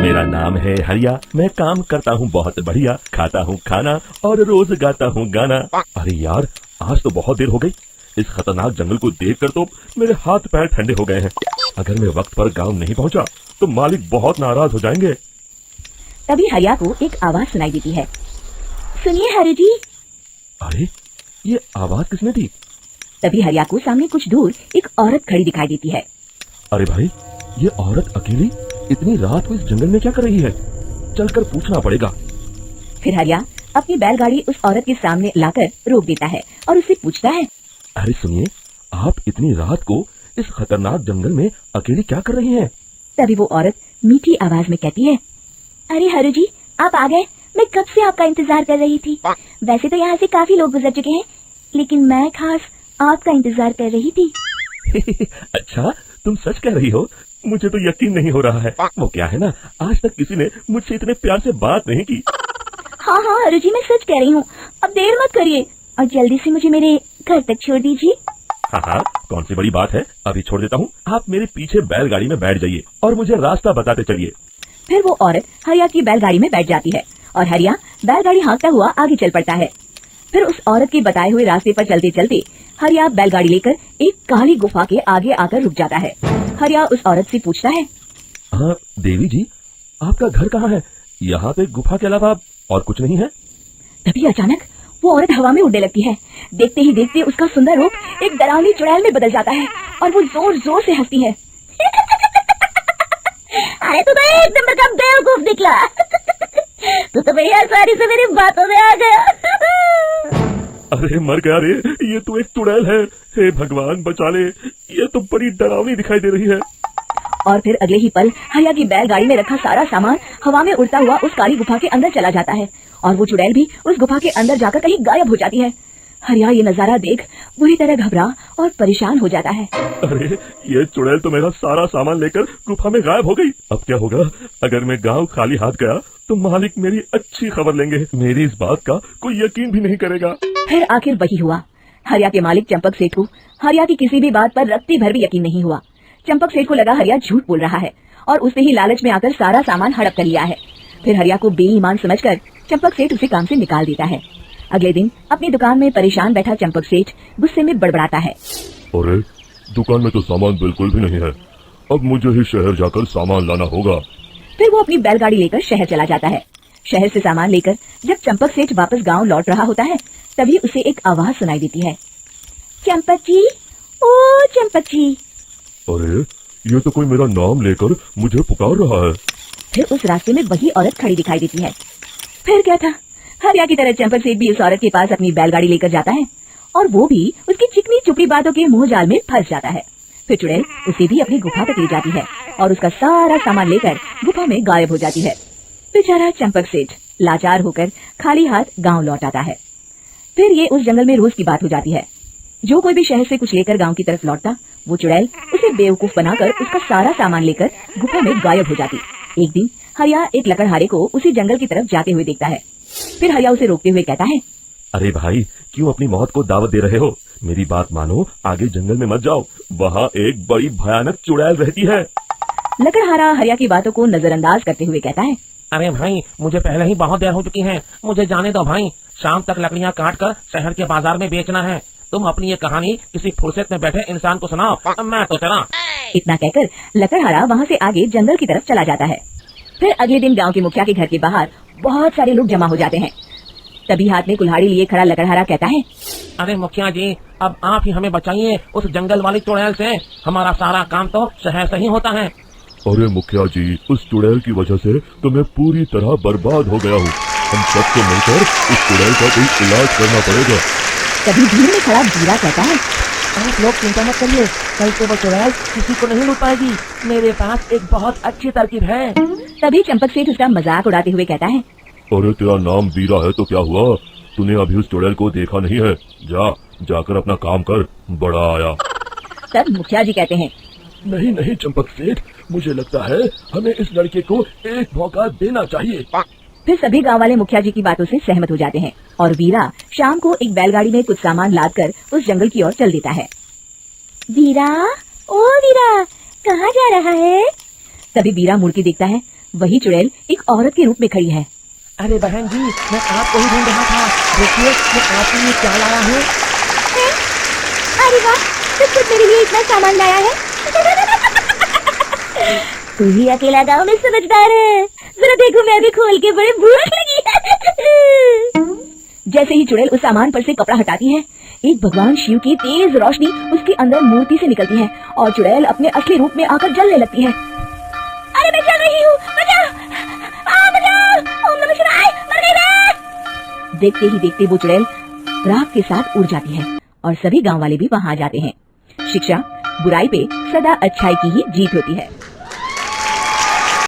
मेरा नाम है हरिया, मैं काम करता हूँ बहुत बढ़िया, खाता हूँ खाना और रोज गाता हूँ गाना। अरे यार, आज तो बहुत देर हो गई। इस खतरनाक जंगल को देखकर तो मेरे हाथ पैर ठंडे हो गए हैं। अगर मैं वक्त पर गांव नहीं पहुंचा तो मालिक बहुत नाराज हो जाएंगे। तभी हरिया को एक आवाज सुनाई देती है। सुनिए हरि जी। अरे, ये आवाज किसने दी? तभी हरिया को सामने कुछ दूर एक औरत खड़ी दिखाई देती है। अरे भाई, ये औरत अकेली इतनी रात को इस जंगल में क्या कर रही है? चलकर पूछना पड़ेगा। फिर हरिया अपनी बैलगाड़ी उस औरत के सामने लाकर रोक देता है और उससे पूछता है। अरे सुनिए, आप इतनी रात को इस खतरनाक जंगल में अकेली क्या कर रही हैं? तभी वो औरत मीठी आवाज में कहती है। अरे हरु जी, आप आ गए। मैं कब से आपका इंतजार कर रही थी। वैसे तो यहाँ से काफी लोग गुजर चुके हैं, लेकिन मैं खास आपका इंतजार कर रही थी। अच्छा, तुम सच कह रही हो? मुझे तो यकीन नहीं हो रहा है। वो क्या है ना, आज तक किसी ने मुझसे इतने प्यार से बात नहीं की। हाँ हाँ हरु जी, मैं सच कह रही हूँ। अब देर मत करिए और जल्दी से मुझे मेरे घर तक छोड़ दीजिए। हाँ हाँ, कौन सी बड़ी बात है, अभी छोड़ देता हूँ। आप मेरे पीछे बैलगाड़ी में बैठ जाइए और मुझे रास्ता बताते चलिए। फिर वो औरत हरिया की बैलगाड़ी में बैठ जाती है और हरिया बैलगाड़ी हाँकता हुआ आगे चल पड़ता है। फिर उस औरत के बताए हुए रास्ते पर चलते चलते हरिया बैलगाड़ी लेकर एक काली गुफा के आगे आकर रुक जाता है। हरिया उस औरत से पूछता है। हाँ देवी जी, आपका घर कहाँ है? यहाँ पे गुफा के अलावा और कुछ नहीं है? तभी अचानक वो औरत हवा में उड़ने लगती है। देखते ही देखते उसका सुंदर रूप एक डरावनी चुड़ैल में बदल जाता है और वो जोर जोर से हंसती है। अरे तू तो एक नंबर का बेवकूफ निकला। तू तो भैया सारी से मेरी बातों में आ गया। अरे मर गया रे, ये तो एक चुड़ैल है। हे भगवान बचा ले, ये तो बड़ी डरावनी दिखाई दे रही है। और फिर अगले ही पल हरिया की बैलगाड़ी में रखा सारा सामान हवा में उड़ता हुआ उस काली गुफा के अंदर चला जाता है और वो चुड़ैल भी उस गुफा के अंदर जाकर कहीं गायब हो जाती है। हरिया ये नजारा देख बुरी तरह घबरा और परेशान हो जाता है। अरे, ये चुड़ैल तो मेरा सारा सामान लेकर गुफा में गायब हो गई। अब क्या होगा? अगर मैं गांव खाली हाथ गया तो मालिक मेरी अच्छी खबर लेंगे। मेरी इस बात का कोई यकीन भी नहीं करेगा। फिर आखिर वही हुआ। हरिया के मालिक चंपक सेठ को हरिया की किसी भी बात पर रत्ती भर भी यकीन नहीं हुआ। चंपक सेठ को लगा हरिया झूठ बोल रहा है और उसने ही लालच में आकर सारा सामान हड़प कर लिया है। फिर हरिया को बेईमान समझकर चंपक सेठ उसे काम से निकाल देता है। अगले दिन अपनी दुकान में परेशान बैठा चंपक सेठ गुस्से में बड़बड़ाता है। अरे, दुकान में तो सामान बिल्कुल भी नहीं है। अब मुझे ही शहर जाकर सामान लाना होगा। फिर वो अपनी बैलगाड़ी लेकर शहर चला जाता है। शहर से सामान लेकर जब चंपक सेठ वापस गांव लौट रहा होता है तभी उसे एक आवाज सुनाई देती है। चंपक जी, ओ चंपक जी। अरे, ये तो कोई मेरा नाम लेकर मुझे पुकार रहा है। फिर उस रास्ते में वही औरत खड़ी दिखाई देती है। फिर क्या था, हरिया की तरह चंपक सेठ भी उस औरत के पास अपनी बैलगाड़ी लेकर जाता है और वो भी उसकी चिकनी चुपड़ी बातों के मुंह जाल में फंस जाता है। फिर चुड़ैल उसे भी अपनी गुफा तक ले जाती है और उसका सारा सामान लेकर गुफा में गायब हो जाती है। बेचारा चंपक सेठ लाचार होकर खाली हाथ गांव लौट आता है। फिर ये उस जंगल में रोज की बात हो जाती है। जो कोई भी शहर से कुछ लेकर गांव की तरफ लौटता, वो चुड़ैल उसे बेवकूफ बनाकर उसका सारा सामान लेकर गुफा में गायब हो जाती। एक दिन हरिया एक लकड़हारे को उसी जंगल की तरफ जाते हुए देखता है। फिर हरिया उसे रोकते हुए कहता है। अरे भाई, क्यों अपनी मौत को दावत दे रहे हो? मेरी बात मानो, आगे जंगल में मत जाओ, वहाँ एक बड़ी भयानक चुड़ैल रहती है। लकड़हारा हरिया की बातों को नजरअंदाज करते हुए कहता है। अरे भाई, मुझे पहले ही बहुत देर हो चुकी है, मुझे जाने दो भाई। शाम तक लकड़ियाँ काट कर शहर के बाजार में बेचना है। तुम अपनी ये कहानी किसी फुर्सत में बैठे इंसान को सुनाओ, मैं तो चला। इतना कहकर लकड़हारा वहाँ से आगे जंगल की तरफ चला जाता है। फिर अगले दिन गांव के मुखिया के घर के बाहर बहुत सारे लोग जमा हो जाते हैं। तभी हाथ में कुल्हाड़ी लिए खड़ा लकड़हारा कहता है। अरे मुखिया जी, अब आप ही हमें बचाइए उस जंगल वाली चुड़ैल से। हमारा सारा काम तो शहर से ही होता है। अरे मुखिया जी, उस चुड़ैल की वजह से तो मैं पूरी तरह बर्बाद हो गया हूँ। हम सबको मिलकर इस चुड़ैल का कोई इलाज करना पड़ेगा। तभी भीड़ में खड़ा वीरा कहता है। आप लोग चिंता मत करिए, कल से वो चुड़ैल किसी को नहीं लूट पाएगी। मेरे पास एक बहुत अच्छी तरकीब है। तभी चंपक सेठ उसका मजाक उड़ाते हुए कहता है। अरे तेरा नाम वीरा है तो क्या हुआ? तूने अभी उस चुड़ैल को देखा नहीं है? जाकर अपना काम कर, बड़ा आया। तब मुखिया जी कहते हैं। नहीं नहीं चंपक सेठ, मुझे लगता है हमें इस लड़के को एक मौका देना चाहिए। फिर सभी गांव वाले मुखिया जी की बातों से सहमत हो जाते हैं और वीरा शाम को एक बैलगाड़ी में कुछ सामान लादकर उस जंगल की ओर चल देता है। वीरा, ओ वीरा, कहाँ जा रहा है? तभी बीरा मुड़ के देखता है, वही चुड़ैल एक औरत के रूप में खड़ी है। अरे बहन जी, मैं आपको ही ढूंढ रहा था। देखिए, मैं आपके लिए क्या लाया हूँ। अरे वाह, तो खुद मेरे लिए इतना सामान लाया है। तू ही अकेला गाँव में समझदार है। जरा देखो, मैं भी खोल के बड़े भूख लगी है। जैसे ही चुड़ैल उस सामान पर से कपड़ा हटाती है, एक भगवान शिव की तेज रोशनी उसके अंदर मूर्ति से निकलती है और चुड़ैल अपने असली रूप में आकर जलने लगती है। अरे मैं जल रही हूँ, बचाओ, बचाओ, ओम नमः शिवाय, मर गई मैं। देखते ही देखते वो चुड़ैल राख के साथ उड़ जाती है और सभी गांव वाले भी वहां आ जाते हैं। शिक्षा, बुराई पे सदा अच्छाई की ही जीत होती है।